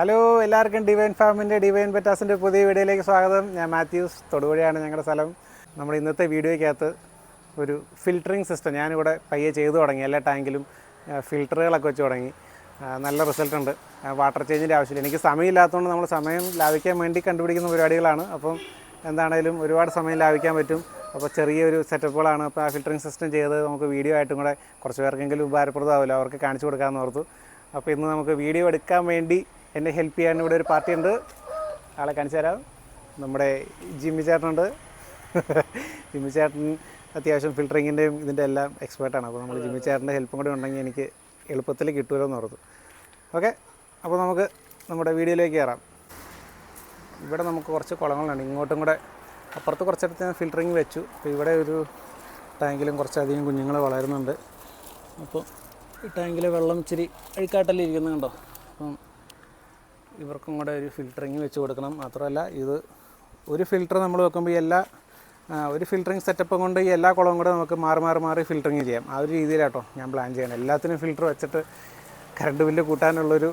Hello, എല്ലാവർക്കും divine ഫാമിൻ്റെ divine പെറ്റാസിൻ്റെ പുതിയ വീഡിയോയിലേക്ക് സ്വാഗതം. ഞാൻ മാത്യൂസ്, തൊടുപുഴയാണ് ഞങ്ങളുടെ സ്ഥലം. നമ്മുടെ ഇന്നത്തെ വീഡിയോയ്ക്കകത്ത് ഒരു ഫിൽറ്ററിങ് സിസ്റ്റം ഞാനിവിടെ പയ്യെ ചെയ്തു തുടങ്ങി. എല്ലാ ടാങ്കിലും ഫിൽറ്ററുകളൊക്കെ വെച്ച് തുടങ്ങി. നല്ല റിസൾട്ട് ഉണ്ട്. വാട്ടർ ചേഞ്ചിൻ്റെ ആവശ്യമില്ല. എനിക്ക് സമയമില്ലാത്തതുകൊണ്ട് നമ്മൾ സമയം ലാഭിക്കാൻ വേണ്ടി കണ്ടുപിടിക്കുന്ന പരിപാടികളാണ്. അപ്പം എന്താണേലും ഒരുപാട് സമയം ലാഭിക്കാൻ പറ്റും. അപ്പോൾ ചെറിയൊരു സെറ്റപ്പുകളാണ്. അപ്പോൾ ആ ഫിൽറ്ററിങ് സിസ്റ്റം ചെയ്ത് നമുക്ക് വീഡിയോ ആയിട്ടും കൂടെ കുറച്ച് പേർക്കെങ്കിലും ഉപകാരപ്രദമാവില്ല, അവർക്ക് കാണിച്ചു കൊടുക്കാമെന്ന് ഓർത്തു. അപ്പോൾ ഇന്ന് നമുക്ക് വീഡിയോ എടുക്കാൻ വേണ്ടി എന്നെ ഹെൽപ്പ് ചെയ്യാൻ ഇവിടെ ഒരു പാർട്ടി ഉണ്ട്. ആളെ കാണിച്ചു തരാം. നമ്മുടെ ജിമ്മി ചേട്ടനുണ്ട്. ജിമ്മി ചേട്ടൻ അത്യാവശ്യം ഫിൽറ്ററിങ്ങിൻ്റെയും ഇതിൻ്റെ എല്ലാം എക്സ്പേർട്ടാണ്. അപ്പോൾ നമ്മൾ ജിമ്മി ചേട്ടൻ്റെ ഹെൽപ്പും കൂടി ഉണ്ടെങ്കിൽ എനിക്ക് എളുപ്പത്തിൽ കിട്ടുമല്ലോ എന്ന് ഓർത്തു. ഓക്കെ, അപ്പോൾ നമുക്ക് നമ്മുടെ വീഡിയോയിലേക്ക് കയറാം. ഇവിടെ നമുക്ക് കുറച്ച് കുളങ്ങളുണ്ട്. ഇങ്ങോട്ടും കൂടെ അപ്പുറത്ത് കുറച്ചിടത്ത് ഞാൻ ഫിൽറ്ററിങ് വെച്ചു. അപ്പോൾ ഇവിടെ ഒരു ടാങ്കിലും കുറച്ചധികം കുഞ്ഞുങ്ങൾ വളരുന്നുണ്ട്. അപ്പോൾ ഈ ടാങ്കിലെ വെള്ളം ഇച്ചിരി അഴുക്കായിട്ടല്ലേ ഇരിക്കുന്നത്, കണ്ടോ? അപ്പം ഇവർക്കും കൂടെ ഒരു ഫിൽറ്ററിങ് വെച്ച് കൊടുക്കണം. മാത്രമല്ല ഇത് ഒരു ഫിൽറ്റർ നമ്മൾ വെക്കുമ്പോൾ ഒരു ഫിൽറ്ററിങ് സെറ്റപ്പ് കൊണ്ട് ഈ എല്ലാ കുളവും കൂടെ നമുക്ക് മാറി ഫിൽറ്ററിങ് ചെയ്യാം. ആ ഒരു രീതിയിലാട്ടോ ഞാൻ പ്ലാൻ ചെയ്യണം. എല്ലാത്തിനും ഫിൽറ്റർ വെച്ചിട്ട് കറണ്ട് ബില്ല് കൂട്ടാനുള്ളൊരു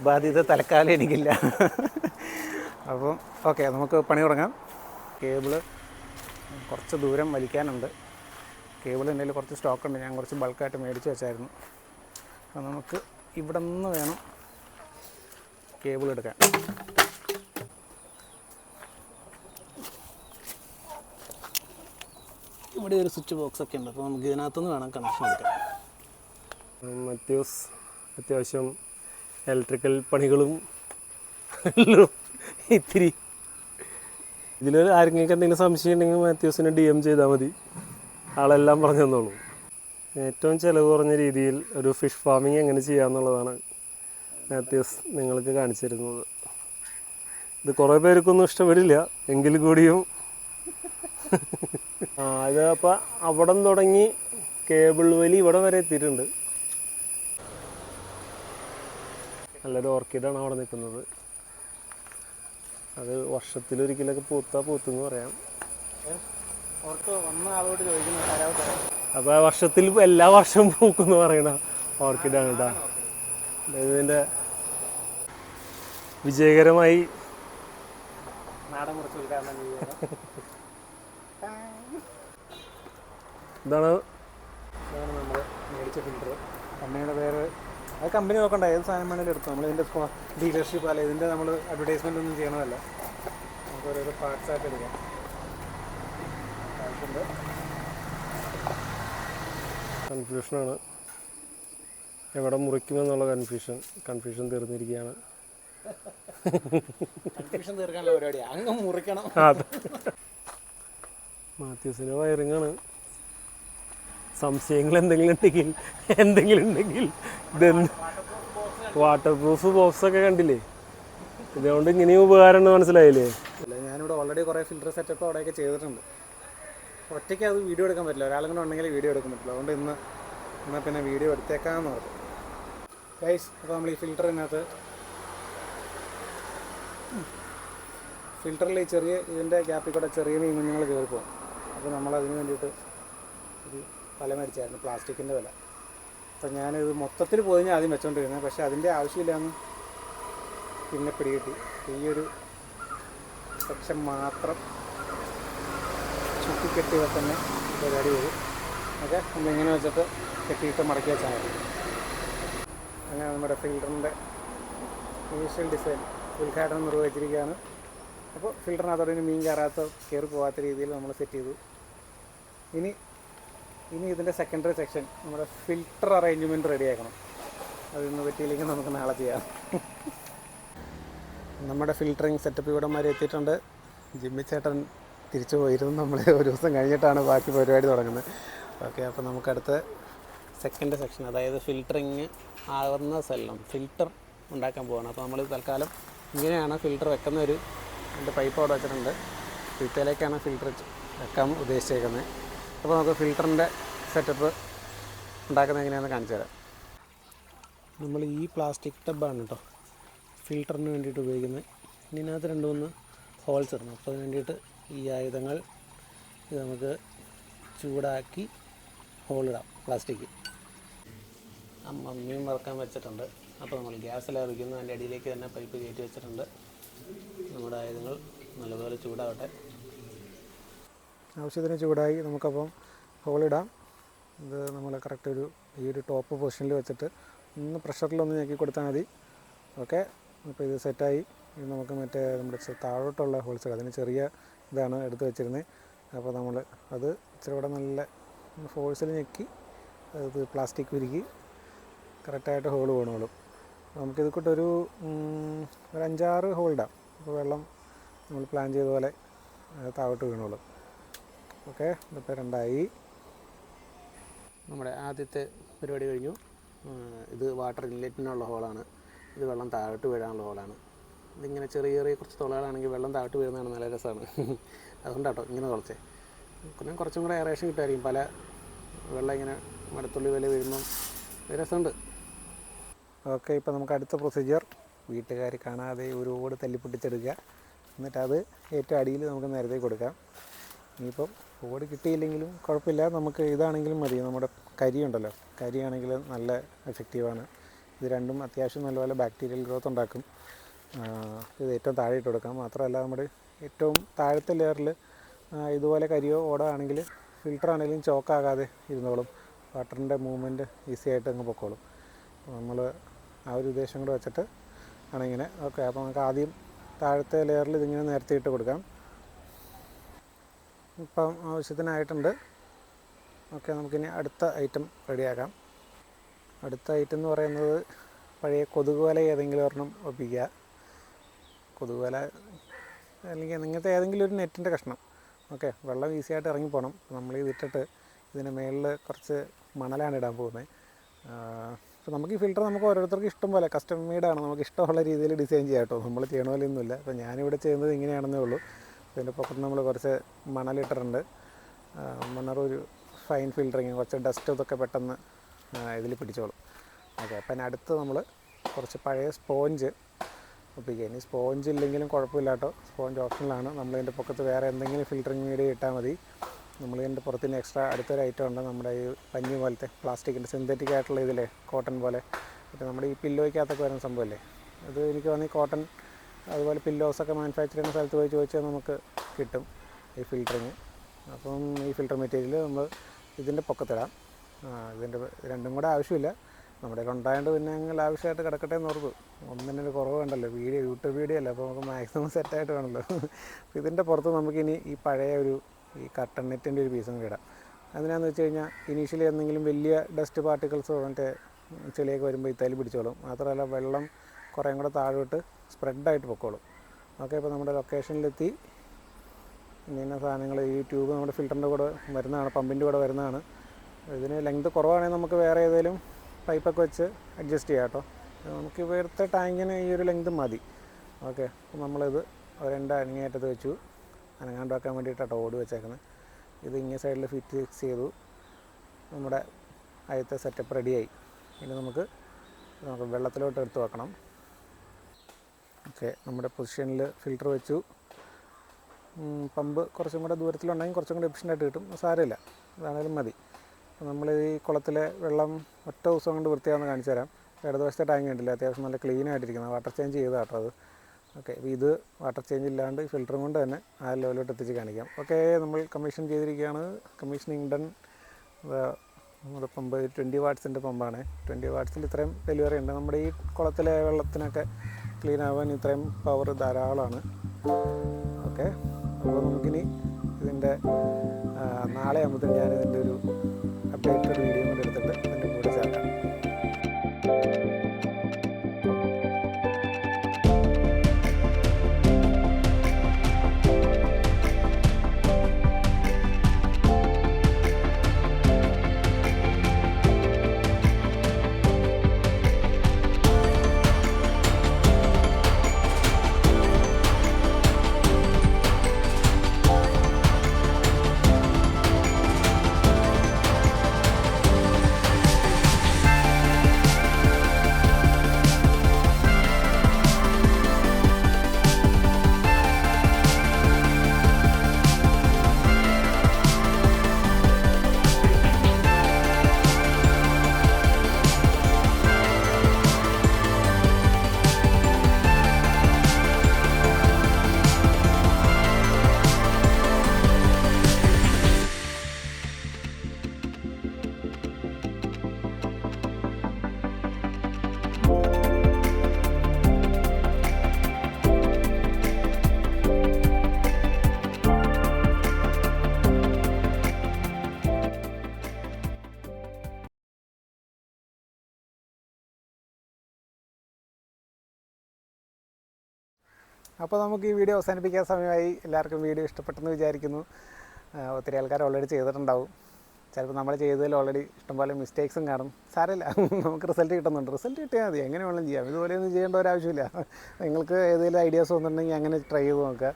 ബാധ്യത തൽക്കാലം എനിക്കില്ല. അപ്പം ഓക്കെ, നമുക്ക് പണി തുടങ്ങാം. കേബിള് കുറച്ച് ദൂരം വലിക്കാനുണ്ട്. കേബിൾ എൻ്റെ കയ്യിൽ കുറച്ച് സ്റ്റോക്കുണ്ട്. ഞാൻ കുറച്ച് ബൾക്കായിട്ട് മേടിച്ച് വെച്ചായിരുന്നു. അപ്പോൾ നമുക്ക് ഇവിടെ നിന്ന് വേണം കേബിൾ എടുക്കാൻ. ഇവിടെ ഒരു സ്വിച്ച് ബോക്സ് ഒക്കെ ഉണ്ട്. അപ്പോൾ നമുക്ക് ഇതിനകത്തുനിന്ന് വേണം കണക്ഷൻ എടുക്കാൻ. മാത്യൂസ് അത്യാവശ്യം ഇലക്ട്രിക്കൽ പണികളും ഇത്തിരി ഇതിൽ ആരെങ്കിലും എന്തെങ്കിലും സംശയം ഉണ്ടെങ്കിൽ മാത്യൂസിനെ DM ചെയ്താൽ മതി. ആളെല്ലാം പറഞ്ഞു തന്നോളൂ. ഏറ്റവും ചിലവ് കുറഞ്ഞ രീതിയിൽ ഒരു ഫിഷ് ഫാമിങ് എങ്ങനെ ചെയ്യാമെന്നുള്ളതാണ് മാത്യൂസ് നിങ്ങൾക്ക് കാണിച്ചു തരുന്നത്. ഇത് കുറേ പേർക്കൊന്നും ഇഷ്ടപ്പെടില്ല, എങ്കിൽ കൂടിയും ഇത് അപ്പോൾ അവിടെ തുടങ്ങി കേബിൾ വലി ഇവിടെ വരെ എത്തിയിട്ടുണ്ട്. നല്ലൊരു ഓർക്കിഡാണ് അവിടെ നിൽക്കുന്നത്. അത് വർഷത്തിലൊരിക്കലൊക്കെ പൂത്തെന്ന് പറയാം. അപ്പോൾ വർഷത്തിൽ എല്ലാ വർഷവും പൂക്കുമെന്ന് പറയണ ഓർക്കിഡാണ് കേട്ടോ. ഇതിൻ്റെ വിജയകരമായി ഇതാണ് നമ്മൾ മേടിച്ച ഫിൽറ്റർ. കമ്പനിയുടെ പേര് അത് കമ്പനി നോക്കണ്ട, ഏത് സാധനം വേണമെങ്കിലും എടുത്തു. നമ്മൾ ഇതിൻ്റെ ഡീലർഷിപ്പ് അല്ല, ഇതിൻ്റെ നമ്മൾ അഡ്വർടൈസ്മെൻ്റ് ഒന്നും ചെയ്യണമല്ല. നമുക്ക് ഓരോരോ പാർട്സായിട്ട് എടുക്കാം. ആവശ്യമുണ്ട്. കൺഫ്യൂഷനാണ്, എവിടെ മുറിക്കുമെന്നുള്ള കൺഫ്യൂഷൻ തീർന്നിരിക്കുകയാണ്. കൺഫ്യൂഷൻ തീർക്കാനുള്ള പരിപാടിയാണ്, അങ്ങ് മുറിക്കണം. മാത്യൂസിൻ്റെ വയറിങ്ങാണ്. സംശയങ്ങൾ എന്തെങ്കിലും ഉണ്ടെങ്കിൽ ഇതെന്ത് വാട്ടർ പ്രൂഫ് ബോക്സൊക്കെ കണ്ടില്ലേ? ഇതുകൊണ്ട് ഇങ്ങനെയും ഉപകാരം ഉണ്ട്, മനസ്സിലായില്ലേ? അല്ല, ഞാനിവിടെ ഓൾറെഡി കുറേ ഫിൽറ്റർ സെറ്റപ്പ് അവിടെയൊക്കെ ചെയ്തിട്ടുണ്ട്. ഒറ്റയ്ക്ക് അത് വീഡിയോ എടുക്കാൻ പറ്റില്ല, ഒരാളും കൂടെ ഉണ്ടെങ്കിൽ വീഡിയോ എടുക്കാൻ പറ്റില്ല. അതുകൊണ്ട് എന്നാൽ പിന്നെ വീഡിയോ എടുത്തേക്കാമെന്ന് പറഞ്ഞു. ഗൈസ്, അപ്പോൾ നമ്മൾ ഈ ഫിൽറ്ററിനകത്ത് ഫിൽറ്ററിൽ ഈ ഇതിൻ്റെ ഗ്യാപ്പിൽ കൂടെ ചെറിയ മീൻ കുഞ്ഞുങ്ങൾ കയറി പോകും. അപ്പോൾ നമ്മളതിന് വേണ്ടിയിട്ട് ഒരു വല മേടിച്ചായിരുന്നു, പ്ലാസ്റ്റിക്കിൻ്റെ വല. അപ്പോൾ ഞാനിത് മൊത്തത്തിൽ പോയി ആദ്യം വെച്ചുകൊണ്ടിരുന്നത്, പക്ഷേ അതിൻ്റെ ആവശ്യമില്ലാന്ന് പിന്നെ പിടികിട്ടി. ഈ ഒരു സെക്ഷൻ മാത്രം ചുറ്റിക്കെട്ടിയാൽ തന്നെ പരിപാടി വരും. ഓക്കെ, നമ്മളിങ്ങനെ വെച്ചിട്ട് കെട്ടിയിട്ട് മടക്കി വെച്ചാൽ മതി. അങ്ങനെ നമ്മുടെ ഫിൽറ്ററിൻ്റെ ഇനീഷ്യൽ ഡിസൈൻ ഉദ്ഘാടനം നിർവഹിച്ചിരിക്കുകയാണ്. അപ്പോൾ ഫിൽറ്ററിനകത്തോടെ മീൻ കയറി പോകാത്ത രീതിയിൽ നമ്മൾ സെറ്റ് ചെയ്തു. ഇനി ഇതിൻ്റെ സെക്കൻഡറി സെക്ഷൻ നമ്മുടെ ഫിൽറ്റർ അറേഞ്ച്മെൻറ്റ് റെഡിയാക്കണം. അതൊന്ന് പറ്റിയില്ലെങ്കിൽ നമുക്ക് നാളെ ചെയ്യാം. നമ്മുടെ ഫിൽറ്ററിങ് സെറ്റപ്പ് ഇവിടം വരെ എത്തിയിട്ടുണ്ട്. ജിമ്മി ചേട്ടൻ തിരിച്ചു പോയിരുന്നു. നമ്മൾ ഒരു ദിവസം കഴിഞ്ഞിട്ടാണ് ബാക്കി പരിപാടി തുടങ്ങുന്നത്. ഓക്കെ, അപ്പോൾ നമുക്കടുത്ത സെക്കൻഡ് സെക്ഷൻ, അതായത് ഫിൽറ്ററിങ് ആകുന്ന സ്ഥലം ഫിൽറ്റർ ഉണ്ടാക്കാൻ പോവാണ്. അപ്പോൾ നമ്മൾ തൽക്കാലം ഇങ്ങനെയാണ് ഫിൽറ്റർ വെക്കുന്ന രണ്ട് പൈപ്പ് അവിടെ വെച്ചിട്ടുണ്ട്. ഫിൽറ്ററിലേക്കാണ് ഫിൽറ്റർ വെക്കാൻ ഉദ്ദേശിച്ചേക്കുന്നത്. അപ്പോൾ നമുക്ക് ഫിൽറ്ററിൻ്റെ സെറ്റപ്പ് ഉണ്ടാക്കുന്നത് എങ്ങനെയാണെന്ന് കാണിച്ചു തരാം. നമ്മൾ ഈ പ്ലാസ്റ്റിക് ടബാണ് കേട്ടോ ഫിൽറ്ററിന് വേണ്ടിയിട്ട് ഉപയോഗിക്കുന്നത്. ഇതിനകത്ത് 2-3 ഹോൾസ് ഇടണം. അപ്പോൾ അതിന് വേണ്ടിയിട്ട് ഈ ആയുധങ്ങൾ ഇത് നമുക്ക് ചൂടാക്കി ഹോളിടാം പ്ലാസ്റ്റിക്. മീൻ വറുക്കാൻ വെച്ചിട്ടുണ്ട്. അപ്പോൾ നമ്മൾ ഗ്യാസിലാണ് വയ്ക്കുന്നത്. അതിൻ്റെ അടിയിലേക്ക് തന്നെ പൈപ്പ് കയറ്റി വെച്ചിട്ടുണ്ട്. നമ്മുടെ ആയുധങ്ങൾ നല്ലപോലെ ചൂടാവട്ടെ. ആവശ്യത്തിന് ചൂടായി. നമുക്കപ്പം ഹോളിടാം. ഇത് നമ്മൾ കറക്റ്റ് ഈ ഒരു ടോപ്പ് പൊസിഷനിൽ വെച്ചിട്ട് ഒന്ന് പ്രഷറിലൊന്ന് ഞെക്കി കൊടുത്താൽ മതി. ഓക്കെ, അപ്പോൾ ഇത് സെറ്റായി. ഇത് നമുക്ക് മറ്റേ നമ്മുടെ താഴോട്ടുള്ള ഹോൾസ് അതിന് ചെറിയ ഇതാണ് എടുത്ത് വെച്ചിരുന്നത്. അപ്പോൾ നമ്മൾ അത് ഇച്ചിരി കൂടെ നല്ല ഫോഴ്സിൽ ഞെക്കി അത് പ്ലാസ്റ്റിക് ഉരുക്കി കറക്റ്റായിട്ട് ഹോൾ വീണോളും. നമുക്കിത് കൂട്ടൊരു 5-6 ഹോളിടാം. അപ്പോൾ വെള്ളം നമ്മൾ പ്ലാൻ ചെയ്ത പോലെ താഴോട്ട് വീണോളും. ഓക്കെ, ഇതിപ്പോൾ 2ആയി. നമ്മുടെ ആദ്യത്തെ പരിപാടി കഴിഞ്ഞു. ഇത് വാട്ടർ ഇൻലെറ്റിനുള്ള ഹോളാണ്. ഇത് വെള്ളം താഴോട്ട് വീഴാനുള്ള ഹോളാണ്. ഇതിങ്ങനെ ചെറിയ കുറച്ച് തുളകളാണെങ്കിൽ വെള്ളം താഴോട്ട് വീഴുന്നതാണ് നല്ല രസമാണ്. അതുകൊണ്ടാട്ടോ ഇങ്ങനെ തുളച്ചേ. പിന്നെ കുറച്ചും കൂടെ എയറേഷൻ കിട്ടുമായിരിക്കും. പല വെള്ളം ഇങ്ങനെ മടത്തുള്ളി വില വീഴുമ്പം രസമുണ്ട്. ഓക്കെ, ഇപ്പോൾ നമുക്ക് അടുത്ത പ്രൊസീജിയർ വീട്ടുകാർ കാണാതെ ഒരു ഓട് തല്ലിപ്പൊട്ടിച്ചെടുക്കുക. എന്നിട്ട് അത് ഏറ്റവും അടിയിൽ നമുക്ക് നേരത്തെ കൊടുക്കാം. ഇനിയിപ്പം ഓട് കിട്ടിയില്ലെങ്കിലും കുഴപ്പമില്ല, നമുക്ക് ഇതാണെങ്കിലും മതി. നമ്മുടെ കരിയുണ്ടല്ലോ, കരിയാണെങ്കിൽ നല്ല എഫക്റ്റീവാണ്. ഇത് രണ്ടും അത്യാവശ്യം നല്ലപോലെ ബാക്ടീരിയൽ ഗ്രോത്ത് ഉണ്ടാക്കും. ഇത് ഏറ്റവും താഴെ ഇട്ട് കൊടുക്കാം. മാത്രമല്ല നമ്മുടെ ഏറ്റവും താഴത്തെ ലെയറിൽ ഇതുപോലെ കരിയോ ഓടോ ആണെങ്കിൽ ഫിൽറ്ററാണെങ്കിലും ചോക്കാകാതെ ഇരുന്നോളും. വാട്ടറിൻ്റെ മൂവ്മെൻറ്റ് ഈസി ആയിട്ട് അങ്ങ് പൊക്കോളും. നമ്മൾ ആ ഒരു ഉദ്ദേശം കൂടെ വെച്ചിട്ട് ആണിങ്ങനെ. ഓക്കെ, അപ്പോൾ നമുക്ക് ആദ്യം താഴത്തെ ലെയറിൽ ഇതിങ്ങനെ നേരത്തെ ഇട്ട് കൊടുക്കാം. ഇപ്പം ആവശ്യത്തിനായിട്ടുണ്ട്. ഓക്കെ, നമുക്കിനി അടുത്ത ഐറ്റം റെഡിയാക്കാം. അടുത്ത ഐറ്റം എന്ന് പറയുന്നത് പഴയ കൊതുക് വല ഏതെങ്കിലും ഒരെണ്ണം ഒപ്പിക്കുക. കൊതുക് വല അല്ലെങ്കിൽ ഇങ്ങനത്തെ ഏതെങ്കിലും ഒരു നെറ്റിൻ്റെ കഷ്ണം. ഓക്കെ, വെള്ളം ഈസിയായിട്ട് ഇറങ്ങിപ്പോകണം. നമ്മൾ ഇതിട്ടിട്ട് ഇതിന് മേളിൽ കുറച്ച് മണലാണ് ഇടാൻ പോകുന്നത്. അപ്പോൾ നമുക്ക് ഈ ഫിൽറ്റർ നമുക്ക് ഓരോരുത്തർക്ക് ഇഷ്ടം പോലെ കസ്റ്റം മെയ്ഡാണ്. നമുക്ക് ഇഷ്ടമുള്ള രീതിയിൽ ഡിസൈൻ ചെയ്യാം കേട്ടോ. നമ്മൾ ചെയ്യണ പോലെ ഒന്നുമില്ല. അപ്പോൾ ഞാനിവിടെ ചെയ്യുന്നത് ഇങ്ങനെയാണെന്നേ ഉള്ളൂ. ഇതിൻ്റെ പുറത്ത് നമ്മൾ കുറച്ച് മണലിട്ടിട്ടുണ്ട്. മണറൊരു ഫൈൻ ഫിൽറ്ററിങ്, കുറച്ച് ഡസ്റ്റ് ഇതൊക്കെ പെട്ടെന്ന് ഇതിൽ പിടിച്ചോളും. ഓക്കെ, അപ്പം അടുത്ത് നമ്മൾ കുറച്ച് പഴയ സ്പോഞ്ച് ഒപ്പിക്കുക. ഇനി സ്പോഞ്ച് ഇല്ലെങ്കിലും കുഴപ്പമില്ല കേട്ടോ. സ്പോഞ്ച് ഓപ്ഷനിലാണ്. നമ്മളിതിൻ്റെ പൊക്കത്ത് വേറെ എന്തെങ്കിലും ഫിൽറ്ററിങ് മീഡിയ ഇട്ടാൽ മതി. നമ്മളിതിൻ്റെ പുറത്തിന് എക്സ്ട്രാ അടുത്തൊരു ഐറ്റം ഉണ്ട്. നമ്മുടെ ഈ പഞ്ഞി പോലത്തെ പ്ലാസ്റ്റിക്കിൻ്റെ സിന്തറ്റിക് ആയിട്ടുള്ള ഇതിലെ കോട്ടൺ പോലെ മറ്റേ നമ്മുടെ ഈ പില്ലോയ്ക്കകത്തൊക്കെ വരുന്ന സംഭവമല്ലേ, അത് എനിക്ക് തോന്നി കോട്ടൺ അതുപോലെ പില്ലോസൊക്കെ മാനുഫാക്ചർ ചെയ്യുന്ന സ്ഥലത്ത് പോയി ചോദിച്ചാൽ നമുക്ക് കിട്ടും ഈ ഫിൽറ്ററിങ്. അപ്പം ഈ ഫിൽറ്റർ മെറ്റീരിയൽ നമ്മൾ ഇതിൻ്റെ പൊക്കത്തിടാം. ഇതിൻ്റെ രണ്ടും കൂടെ ആവശ്യമില്ല. നമ്മുടെ ഉണ്ടായതുകൊണ്ട് പിന്നെ ഞങ്ങൾ ആവശ്യമായിട്ട് കിടക്കട്ടെ എന്ന് ഓർത്തു. ഒന്നിനൊരു കുറവ് വേണ്ടല്ലോ. യൂട്യൂബ് വീഡിയോ അല്ലേ, അപ്പോൾ നമുക്ക് മാക്സിമം സെറ്റായിട്ട് വേണമല്ലോ. അപ്പോൾ ഇതിൻ്റെ പുറത്ത് നമുക്കിനി ഈ പഴയ ഈ കട്ടൺ നെറ്റിൻ്റെ ഒരു പീസും കൂടി ഇടാം. അതിനാന്ന് വെച്ച് കഴിഞ്ഞാൽ ഇനീഷ്യലി എന്തെങ്കിലും വലിയ ഡസ്റ്റ് പാർട്ടിക്കിൾസോ മറ്റേ ചെളിയൊക്കെ വരുമ്പോൾ ഈ തലി പിടിച്ചോളും. മാത്രമല്ല വെള്ളം കുറേ കൂടെ താഴോട്ട് സ്പ്രെഡായിട്ട് പൊക്കോളും. ഓക്കെ, ഇപ്പോൾ നമ്മുടെ ലൊക്കേഷനിലെത്തി. ഇന്ന സാധനങ്ങൾ ഈ ട്യൂബ് നമ്മുടെ ഫിൽറ്ററിൻ്റെ കൂടെ വരുന്നതാണ്, പമ്പിൻ്റെ കൂടെ വരുന്നതാണ്. ഇതിന് ലെങ്ത് കുറവാണെങ്കിൽ നമുക്ക് വേറെ ഏതെങ്കിലും പൈപ്പൊക്കെ വെച്ച് അഡ്ജസ്റ്റ് ചെയ്യാം കേട്ടോ. നമുക്ക് ഇവിടുത്തെ ടാങ്കിന് ഈ ഒരു ലെങ്ത് മതി. ഓക്കെ, അപ്പോൾ നമ്മളിത് ഒരെണ്ട അനങ്ങേറ്റത്ത് വെച്ചു. അനങ്ങാണ്ട് വെക്കാൻ വേണ്ടിയിട്ടാണ് ഓട് വെച്ചേക്കുന്നത്. ഇത് ഇങ്ങേ സൈഡിൽ ഫിക്സ് ചെയ്തു. നമ്മുടെ ആദ്യത്തെ സെറ്റപ്പ് റെഡിയായി. ഇനി നമുക്ക് വെള്ളത്തിലോട്ട് എടുത്ത് വെക്കണം. ഓക്കെ, നമ്മുടെ പൊസിഷനിൽ ഫിൽറ്റർ വെച്ചു. പമ്പ് കുറച്ചും കൂടെ ദൂരത്തിലുണ്ടെങ്കിൽ കുറച്ചും കൂടെ എഫിഷ്യൻ്റായിട്ട് കിട്ടും. സാരമില്ല, അതാണേലും മതി. നമ്മൾ ഈ കുളത്തിലെ വെള്ളം ഒറ്റ ദിവസം കൊണ്ട് വൃത്തിയാണെന്ന് കാണിച്ചു തരാം. ഇടതുവശത്തെ ടാങ്ക് കണ്ടില്ല, അത്യാവശ്യം നല്ല ക്ലീൻ ആയിട്ടിരിക്കുന്നത്. വാട്ടർ ചേഞ്ച് ചെയ്താൽ കേട്ടോ അത്. ഓക്കെ, അപ്പോൾ ഇത് വാട്ടർ ചേഞ്ച് ഇല്ലാണ്ട് ഫിൽറ്ററും കൊണ്ട് തന്നെ ആ ലെവലിലോട്ട് എത്തിച്ച് കാണിക്കാം. ഓക്കെ, നമ്മൾ കമ്മീഷൻ ചെയ്തിരിക്കുകയാണ്. Commissioning done. നമ്മുടെ പമ്പ് 20 വാട്ട്സിൻ്റെ പമ്പാണ്. 20 വാട്ട്സിൽ ഇത്രയും ഡെലിവറി ഉണ്ട്. നമ്മുടെ ഈ കുളത്തിലെ വെള്ളത്തിനൊക്കെ ക്ലീൻ ആവാൻ ഇത്രയും പവർ ധാരാളമാണ്. ഓക്കെ, അപ്പോൾ നമുക്കിനി ഇതിൻ്റെ നാളെ ആകുമ്പോഴത്തേക്കും ഞാനിതിൻ്റെ ഒരു അപ്ഡേറ്റഡ് വീഡിയോ കൂടെ എടുത്തിട്ട് അതിൻ്റെ കൂടെ ചേർക്കാം. അപ്പോൾ നമുക്ക് ഈ വീഡിയോ അവസാനിപ്പിക്കാൻ സമയമായി. എല്ലാവർക്കും വീഡിയോ ഇഷ്ടപ്പെട്ടെന്ന് വിചാരിക്കുന്നു. ഒത്തിരി ആൾക്കാർ ഓൾറെഡി ചെയ്തിട്ടുണ്ടാവും. ചിലപ്പോൾ നമ്മൾ ചെയ്തതിൽ ഓൾറെഡി ഇഷ്ടംപോലെ മിസ്റ്റേക്സും കാണും. സാരമില്ല, നമുക്ക് റിസൾട്ട് കിട്ടുന്നുണ്ട്. റിസൾട്ട് കിട്ടിയാൽ മതി, എങ്ങനെ വേണമെങ്കിലും ചെയ്യാം. ഇതുപോലെയൊന്നും ചെയ്യേണ്ട ഒരാവശ്യമില്ല. നിങ്ങൾക്ക് ഏതെങ്കിലും ഐഡിയാസ് വന്നിട്ടുണ്ടെങ്കിൽ അങ്ങനെ ട്രൈ ചെയ്ത് നോക്കുക,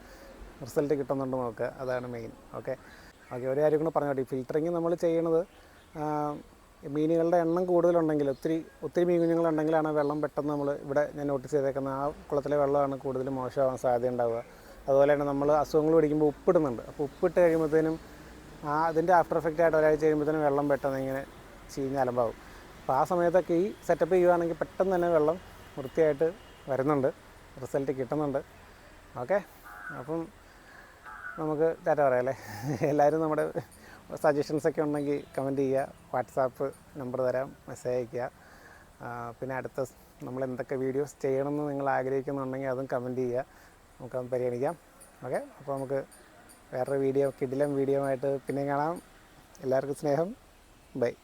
റിസൾട്ട് കിട്ടുന്നുണ്ട് നോക്കുക. അതാണ് മെയിൻ. ഓക്കെ, ഒരു കാര്യം കൂടെ പറഞ്ഞോട്ടെ. ഈ ഫിൽറ്ററിങ് നമ്മൾ ചെയ്യണത് മീനുകളുടെ എണ്ണം കൂടുതലുണ്ടെങ്കിൽ, ഒത്തിരി മീൻ കുഞ്ഞുങ്ങളുണ്ടെങ്കിലാണ് വെള്ളം പെട്ടെന്ന് നമ്മൾ ഇവിടെ ഞാൻ നോട്ടീസ് ചെയ്തേക്കുന്നത് ആ കുളത്തിലെ വെള്ളമാണ് കൂടുതൽ മോശമാകാൻ സാധ്യത ഉണ്ടാവുക. അതുപോലെ തന്നെ നമ്മൾ അസുഖങ്ങൾ പിടിക്കുമ്പോൾ ഉപ്പിടുന്നുണ്ട്. അപ്പോൾ ഉപ്പിട്ട് കഴിയുമ്പോഴത്തേനും അതിൻ്റെ ആഫ്റ്റർ എഫക്റ്റ് ആയിട്ട് ഒരാഴ്ച കഴിയുമ്പോഴത്തേനും വെള്ളം പെട്ടെന്ന് ഇങ്ങനെ ചീഞ്ഞ് അലമ്പാവും. അപ്പോൾ ആ സമയത്തൊക്കെ ഈ സെറ്റപ്പ് ചെയ്യുകയാണെങ്കിൽ പെട്ടെന്ന് തന്നെ വെള്ളം വൃത്തിയായിട്ട് വരുന്നുണ്ട്, റിസൾട്ട് കിട്ടുന്നുണ്ട്. ഓക്കെ, അപ്പം നമുക്ക് ടാറ്റ പറയാം അല്ലേ. എല്ലാവരും നമ്മുടെ സജഷൻസൊക്കെ ഉണ്ടെങ്കിൽ കമൻറ്റ് ചെയ്യുക, വാട്സാപ്പ് നമ്പർ തരാം, മെസ്സേജ് അയയ്ക്കുക. പിന്നെ അടുത്ത നമ്മൾ എന്തൊക്കെ വീഡിയോസ് ചെയ്യണമെന്ന് നിങ്ങൾ ആഗ്രഹിക്കുന്നുണ്ടെങ്കിൽ അതും കമൻറ്റ് ചെയ്യുക, നമുക്കത് പരിഗണിക്കാം. ഓക്കെ, അപ്പോൾ നമുക്ക് വേറൊരു കിടിലം വീഡിയോ ആയിട്ട് പിന്നെയും കാണാം. എല്ലാവർക്കും സ്നേഹം. ബൈ.